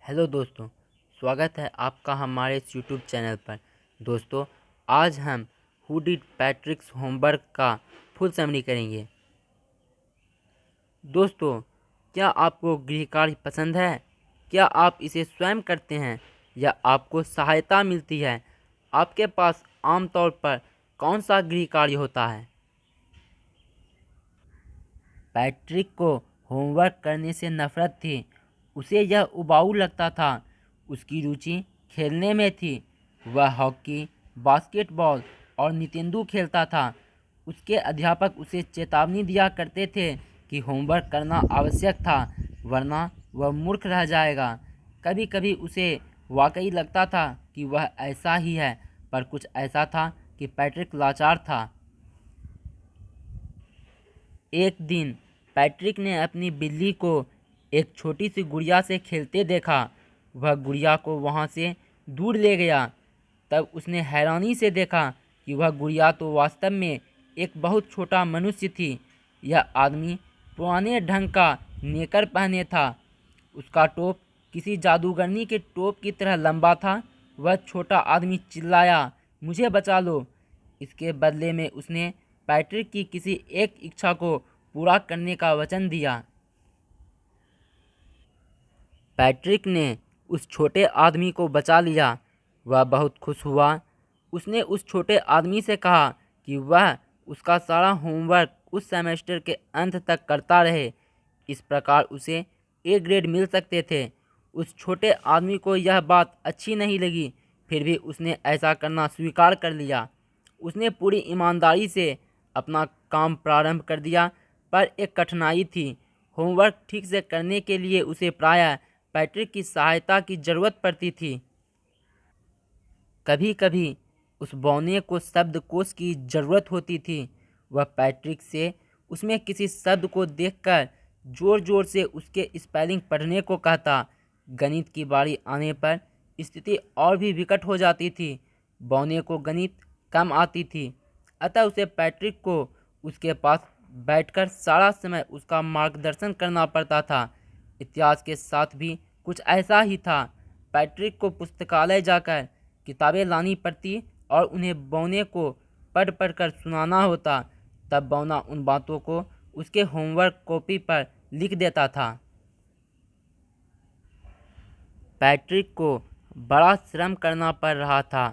Hello दोस्तों, स्वागत है आपका हमारे इस यूट्यूब चैनल पर। दोस्तों, आज हम हु डिड पैट्रिक्स होमवर्क का फुल समरी करेंगे। दोस्तों, क्या आपको गृह कार्य पसंद है? क्या आप इसे स्वयं करते हैं या आपको सहायता मिलती है? आपके पास आमतौर पर कौन सा गृह कार्य होता है? पैट्रिक को होमवर्क करने से नफरत थी। उसे यह उबाऊ लगता था। उसकी रुचि खेलने में थी। वह हॉकी, बास्केटबॉल और नितेंदु खेलता था। उसके अध्यापक उसे चेतावनी दिया करते थे कि होमवर्क करना आवश्यक था, वरना वह मूर्ख रह जाएगा। कभी कभी उसे वाकई लगता था कि वह ऐसा ही है, पर कुछ ऐसा था कि पैट्रिक लाचार था। एक दिन पैट्रिक ने अपनी बिल्ली को एक छोटी सी गुड़िया से खेलते देखा। वह गुड़िया को वहाँ से दूर ले गया। तब उसने हैरानी से देखा कि वह गुड़िया तो वास्तव में एक बहुत छोटा मनुष्य थी। यह आदमी पुराने ढंग का नेकर पहने था। उसका टोप किसी जादूगरनी के टोप की तरह लंबा था। वह छोटा आदमी चिल्लाया, मुझे बचा लो। इसके बदले में उसने पैट्रिक की किसी एक इच्छा को पूरा करने का वचन दिया। पैट्रिक ने उस छोटे आदमी को बचा लिया। वह बहुत खुश हुआ। उसने उस छोटे आदमी से कहा कि वह उसका सारा होमवर्क उस सेमेस्टर के अंत तक करता रहे। इस प्रकार उसे ए ग्रेड मिल सकते थे। उस छोटे आदमी को यह बात अच्छी नहीं लगी, फिर भी उसने ऐसा करना स्वीकार कर लिया। उसने पूरी ईमानदारी से अपना काम प्रारंभ कर दिया, पर एक कठिनाई थी। होमवर्क ठीक से करने के लिए उसे प्रायः पैट्रिक की सहायता की जरूरत पड़ती थी। कभी कभी उस बौने को शब्दकोश की जरूरत होती थी। वह पैट्रिक से उसमें किसी शब्द को देखकर जोर जोर से उसके स्पेलिंग पढ़ने को कहता। गणित की बारी आने पर स्थिति और भी विकट हो जाती थी। बौने को गणित कम आती थी, अतः उसे पैट्रिक को उसके पास बैठकर सारा समय उसका मार्गदर्शन करना पड़ता था। इतिहास के साथ भी कुछ ऐसा ही था। पैट्रिक को पुस्तकालय जाकर किताबें लानी पड़ती और उन्हें बौने को पढ़ पढ़ कर सुनाना होता। तब बौना उन बातों को उसके होमवर्क कॉपी पर लिख देता था। पैट्रिक को बड़ा श्रम करना पड़ रहा था।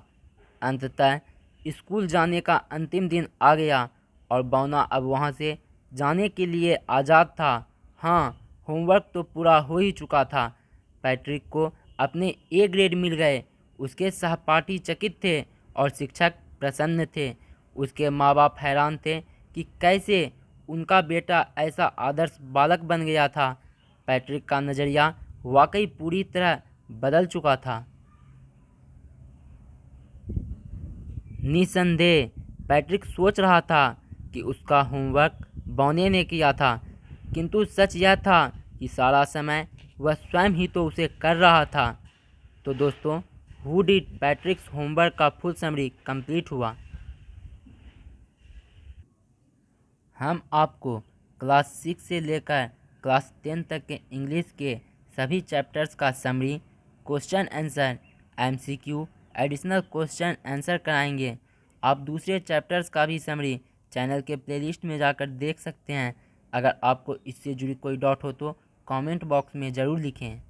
अंततः स्कूल जाने का अंतिम दिन आ गया और बौना अब वहाँ से जाने के लिए आज़ाद था। हाँ, होमवर्क तो पूरा हो ही चुका था। पैट्रिक को अपने ए ग्रेड मिल गए। उसके सहपाठी चकित थे और शिक्षक प्रसन्न थे। उसके माँ बाप हैरान थे कि कैसे उनका बेटा ऐसा आदर्श बालक बन गया था। पैट्रिक का नज़रिया वाकई पूरी तरह बदल चुका था। निसंदेह पैट्रिक सोच रहा था कि उसका होमवर्क बौने ने किया था, किंतु सच यह था कि सारा समय वह स्वयं ही तो उसे कर रहा था। तो दोस्तों, हु डिड पैट्रिक्स होमवर्क का फुल समरी कंप्लीट हुआ। हम आपको क्लास 6 से लेकर क्लास 10 तक के इंग्लिश के सभी चैप्टर्स का summary, question answer, MCQ, additional question answer कराएंगे। आप दूसरे चैप्टर्स का भी समरी चैनल के प्लेलिस्ट में जाकर देख सकते हैं। अगर आपको इससे जुड़ी कोई डाउट हो तो कमेंट बॉक्स में ज़रूर लिखें।